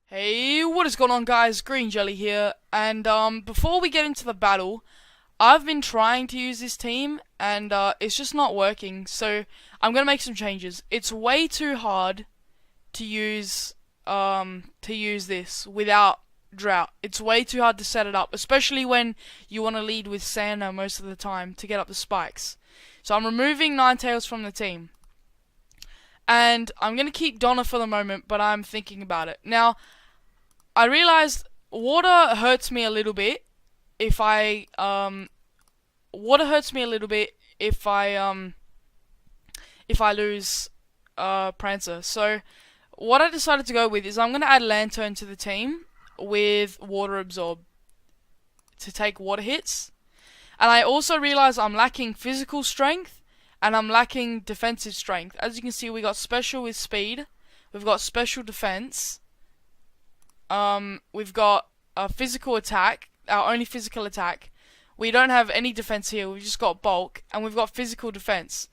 Hey, what is going on, guys? Green Jelly here, and before we get into the battle, I've been trying to use this team, and it's just not working, so I'm gonna make some changes. It's way too hard to use this without drought. It's way too hard to set it up, especially when you want to lead with Santa most of the time to get up the spikes. So I'm removing Ninetales from the team, and I'm gonna keep Donna for the moment, but I'm thinking about it now. I realized water hurts me a little bit if I lose Prancer. So what I decided to go with is I'm gonna add Lantern to the team with Water Absorb to take water hits. And I also realized I'm lacking physical strength and I'm lacking defensive strength. As you can see, we got special with speed, we've got special defense. We've got a physical attack, our only physical attack. We don't have any defense here, we've just got bulk, and we've got physical defense.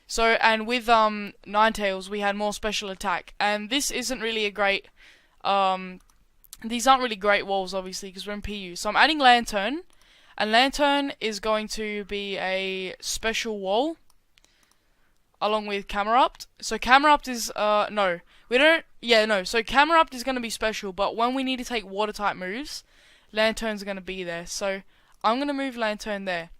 So, and with Ninetales, we had more special attack. And this isn't really a great, these aren't really great walls, obviously, because we're in PU. So I'm adding Lantern, and Lantern is going to be a special wall, along with Camerupt. So Camerupt is, so Camerupt is going to be special, but when we need to take water type moves, Lantern's going to be there. So I'm going to move Lantern there.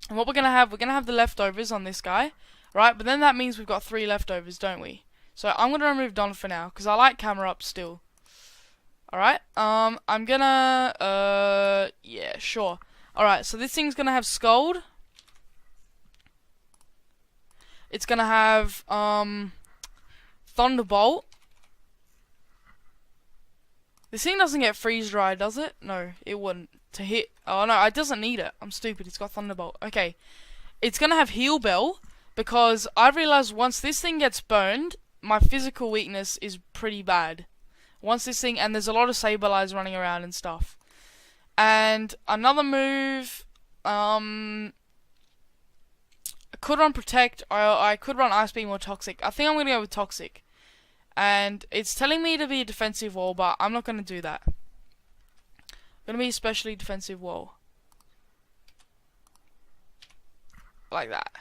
And what we're going to have the leftovers on this guy, right? But then that means we've got 3 leftovers, don't we? So I'm going to remove Donna for now, because I like Camerupt still. Alright, I'm gonna, yeah, sure. Alright, so this thing's gonna have Scold. It's gonna have, Thunderbolt. This thing doesn't get freeze dry, does it? No, it wouldn't. To hit. Oh no, it doesn't need it. I'm stupid. It's got Thunderbolt. Okay. It's gonna have Heal Bell, because I realized once this thing gets burned, my physical weakness is pretty bad. Once this thing, and there's a lot of Sableyes running around and stuff. And another move, I could run Protect, or I could run Ice Beam or Toxic. I think I'm gonna go with Toxic. And it's telling me to be a defensive wall, but I'm not gonna do that. I'm gonna be a specially defensive wall. Like that.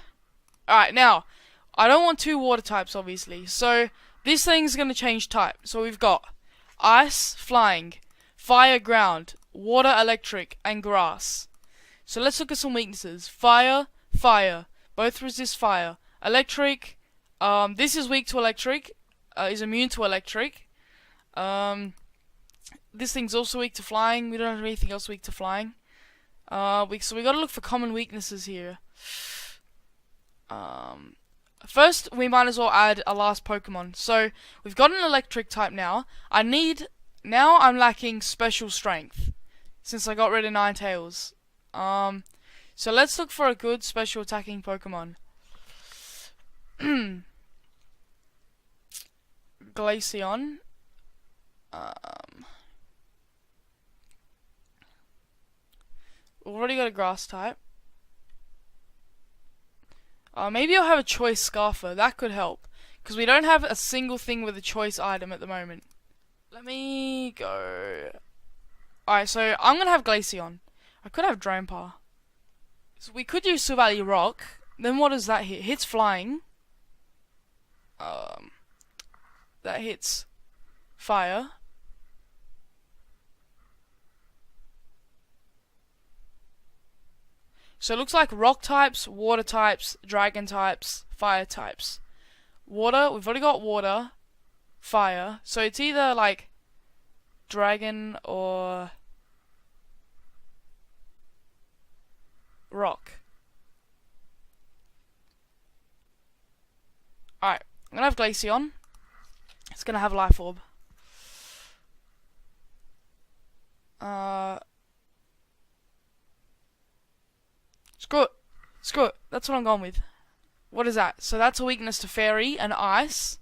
Alright, now, I don't want 2 water types, obviously. So, this thing's gonna change type. So we've got Ice, Flying, Fire, Ground, Water, Electric, and Grass. So let's look at some weaknesses. Fire, Fire. Both resist fire. Electric, this is weak to electric, is immune to electric. This thing's also weak to flying. We don't have anything else weak to flying. So we gotta look for common weaknesses here. First, we might as well add a last Pokemon. So, we've got an electric type now. Now I'm lacking special strength, since I got rid of Ninetales. So let's look for a good special attacking Pokemon. Glaceon. We've already got a grass type. Maybe I'll have a choice Scarfer. That could help, because we don't have a single thing with a choice item at the moment. Let me go. Alright, so I'm gonna have Glaceon. I could have Drampa. So we could use Silvally Rock. Then what does that hit? Hits flying. That hits fire. So it looks like rock types, water types, dragon types, fire types. Water, we've already got water, fire. So it's either like dragon or rock. Alright, I'm gonna have Glaceon. It's gonna have Life Orb. Screw it. Screw it. That's what I'm going with. What is that? So that's a weakness to Fairy and Ice.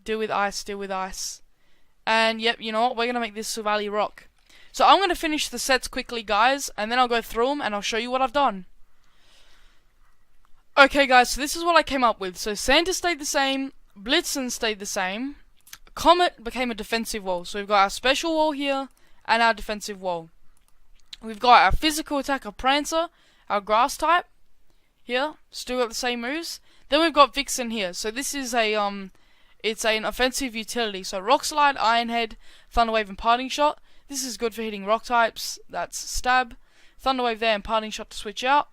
Deal with Ice, deal with Ice. And yep, you know what? We're going to make this Silvally Rock. So I'm going to finish the sets quickly, guys. And then I'll go through them and I'll show you what I've done. Okay guys, so this is what I came up with. So Santa stayed the same, Blitzen stayed the same, Comet became a defensive wall. So we've got our special wall here, and our defensive wall. We've got our physical attack of Prancer, our grass type, here, still got the same moves. Then we've got Vixen here. So this is it's an offensive utility. So Rock Slide, Iron Head, Thunder Wave, and Parting Shot. This is good for hitting rock types. That's Stab, Thunder Wave there, and Parting Shot to switch out.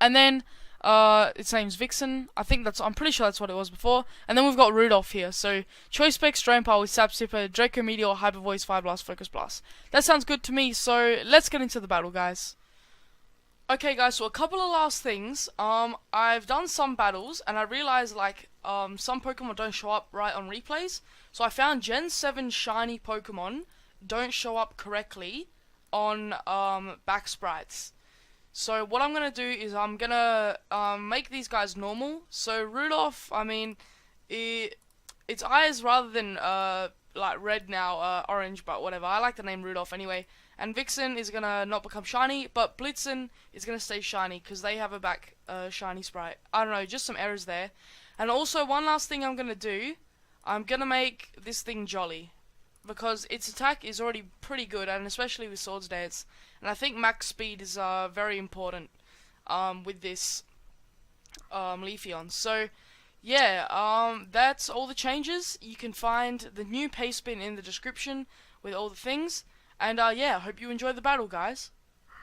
And then its name's Vixen. I'm pretty sure that's what it was before. And then we've got Rudolph here. So Choice Spec, Strain Power with Sap Sipper, Draco Meteor, Hyper Voice, Fire Blast, Focus Blast. That sounds good to me. So let's get into the battle, guys. Okay, guys. So a couple of last things. I've done some battles, and I realized some Pokemon don't show up right on replays. So I found Gen 7 shiny Pokemon don't show up correctly on back sprites. So what I'm gonna do is I'm gonna make these guys normal. So Rudolph, I mean, its eyes rather than like red now, orange, but whatever. I like the name Rudolph anyway. And Vixen is gonna not become shiny, but Blitzen is gonna stay shiny because they have a back shiny sprite. I don't know, just some errors there. And also one last thing I'm gonna do, I'm gonna make this thing Jolly, because its attack is already pretty good, and especially with Swords Dance. And I think max speed is very important with this Leafeon. So yeah, that's all the changes. You can find the new paste bin in the description with all the things. And yeah, I hope you enjoyed the battle, guys.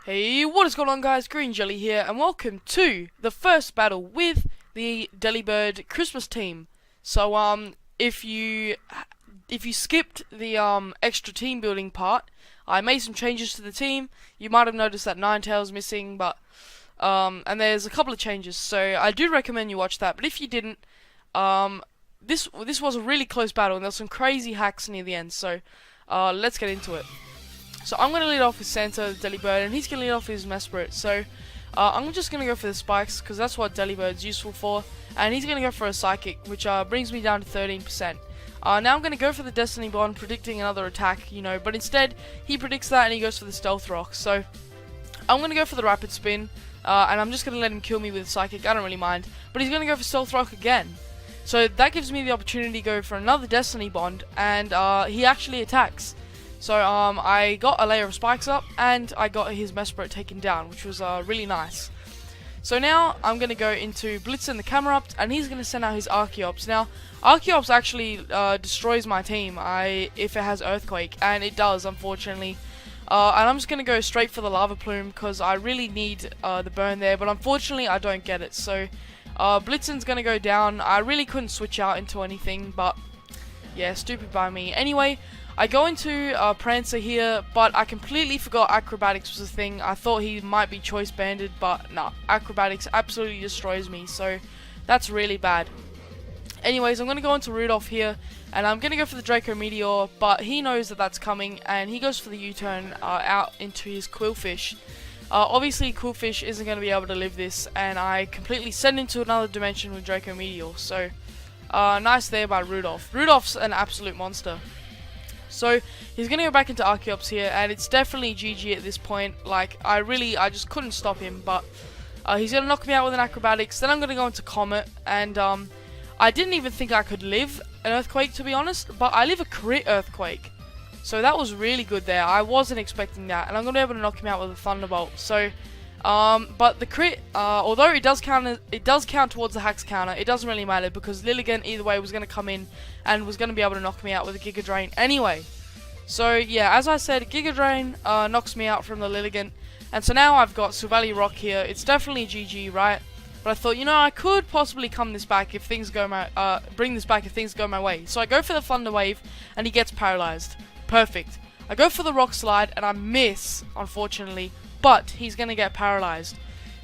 Hey, what is going on, guys? Green Jelly here, and welcome to the first battle with the Delibird Christmas team. So if you skipped the extra team building part, I made some changes to the team. You might have noticed that Ninetales missing, but and there's a couple of changes. So I do recommend you watch that. But if you didn't, this was a really close battle, and there's some crazy hacks near the end. So let's get into it. So I'm gonna lead off with Santa, Delibird, and he's gonna lead off with his Mesprit. So I'm just gonna go for the spikes because that's what Delibird's useful for, and he's gonna go for a Psychic, which brings me down to 13%. Now I'm going to go for the Destiny Bond, predicting another attack, you know, but instead he predicts that and he goes for the Stealth Rock. So I'm going to go for the Rapid Spin, and I'm just going to let him kill me with Psychic. I don't really mind, but he's going to go for Stealth Rock again. So that gives me the opportunity to go for another Destiny Bond, and he actually attacks. So I got a layer of spikes up, and I got his Mesprit taken down, which was really nice. So now I'm going to go into Blitzen the Camerupt, and he's going to send out his Archeops. Now, Archeops actually destroys my team if it has Earthquake, and it does, unfortunately. And I'm just going to go straight for the Lava Plume, because I really need the burn there, but unfortunately I don't get it. So Blitzen's going to go down. I really couldn't switch out into anything, but yeah, stupid by me. Anyway, I go into Prancer here, but I completely forgot Acrobatics was a thing. I thought he might be Choice Banded, but nah, Acrobatics absolutely destroys me, so that's really bad. Anyways, I'm going to go into Rudolph here, and I'm going to go for the Draco Meteor, but he knows that that's coming, and he goes for the U-turn out into his Quillfish. Obviously, Quillfish isn't going to be able to live this, and I completely send into another dimension with Draco Meteor, so nice there by Rudolph. Rudolph's an absolute monster. So he's going to go back into Archeops here, and it's definitely GG at this point. Like, I just couldn't stop him, but he's going to knock me out with an Acrobatics. Then I'm going to go into Comet, and I didn't even think I could live an Earthquake, to be honest, but I live a crit Earthquake. So that was really good there. I wasn't expecting that, and I'm going to be able to knock him out with a Thunderbolt. So, but the crit, although it does count towards the Hax counter, it doesn't really matter because Lilligant either way was going to come in and was going to be able to knock me out with a Giga Drain anyway. So yeah, as I said, Giga Drain knocks me out from the Lilligant, and so now I've got Silvally Rock here. It's definitely GG, right? But I thought, you know, I could possibly bring this back if things go my way. So I go for the Thunder Wave, and he gets paralyzed. Perfect. I go for the Rock Slide, and I miss, unfortunately, but he's going to get paralyzed.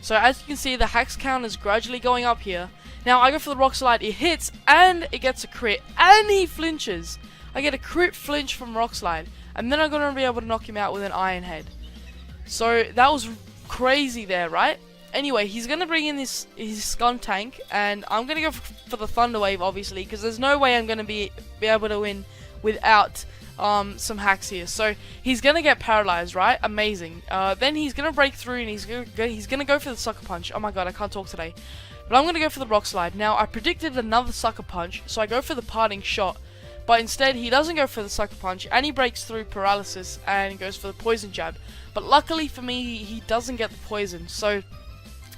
So as you can see, the Hax count is gradually going up here. Now I go for the Rock Slide, it hits, and it gets a crit, and he flinches. I get a crit flinch from Rock Slide, and then I'm going to be able to knock him out with an Iron Head. So that was crazy there, right? Anyway, he's going to bring in his Skuntank, and I'm going to go for the Thunder Wave, obviously, because there's no way I'm going to be able to win without some hacks here. So he's gonna get paralyzed, right? Amazing. Then he's gonna break through and he's gonna go for the sucker punch. Oh my god, I can't talk today. But I'm gonna go for the rock slide. Now I predicted another sucker punch, so I go for the parting shot. But instead he doesn't go for the sucker punch and he breaks through paralysis and goes for the poison jab. But luckily for me, he doesn't get the poison. So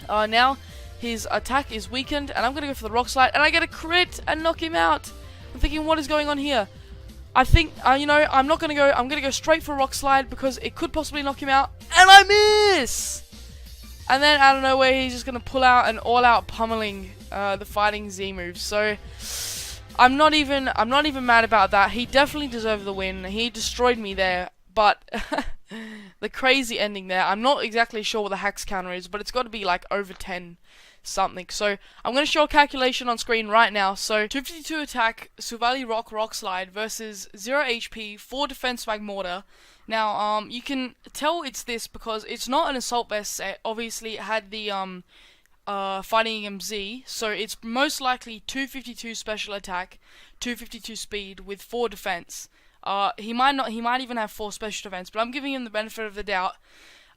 now his attack is weakened and I'm gonna go for the rock slide and I get a crit and knock him out. I'm thinking, what is going on here? I think, you know, I'm gonna go straight for rock slide because it could possibly knock him out, and I miss! And then out of nowhere, he's just gonna pull out an all-out pummeling, the fighting Z move. So, I'm not even mad about that. He definitely deserved the win. He destroyed me there, but the crazy ending there, I'm not exactly sure what the Hax counter is, but it's got to be like over 10 something. So I'm going to show a calculation on screen right now. So 252 attack, Suvali rock slide versus 0 HP, 4 defense mag mortar. Now you can tell it's this because it's not an assault vest set. Obviously it had the fighting MZ, so it's most likely 252 special attack, 252 speed with 4 defense. He might even have 4 special defense, but I'm giving him the benefit of the doubt.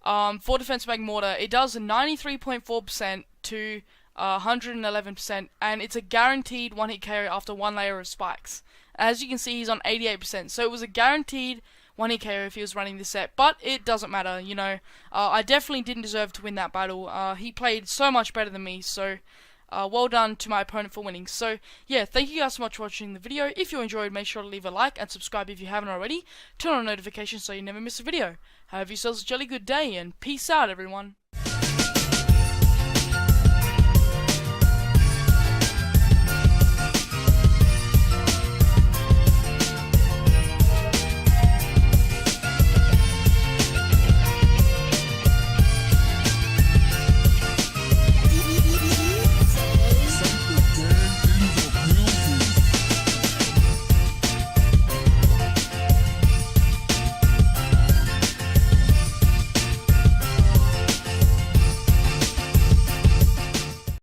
4 defense mag mortar, it does 93.4% to 111%, and it's a guaranteed one hit KO after 1 layer of spikes. As you can see, he's on 88%, so it was a guaranteed one hit KO if he was running this set, but it doesn't matter, you know. I definitely didn't deserve to win that battle. He played so much better than me, so well done to my opponent for winning. So yeah, thank you guys so much for watching the video. If you enjoyed, make sure to leave a like and subscribe if you haven't already. Turn on notifications so you never miss a video. Have yourselves a jolly good day, and peace out, everyone.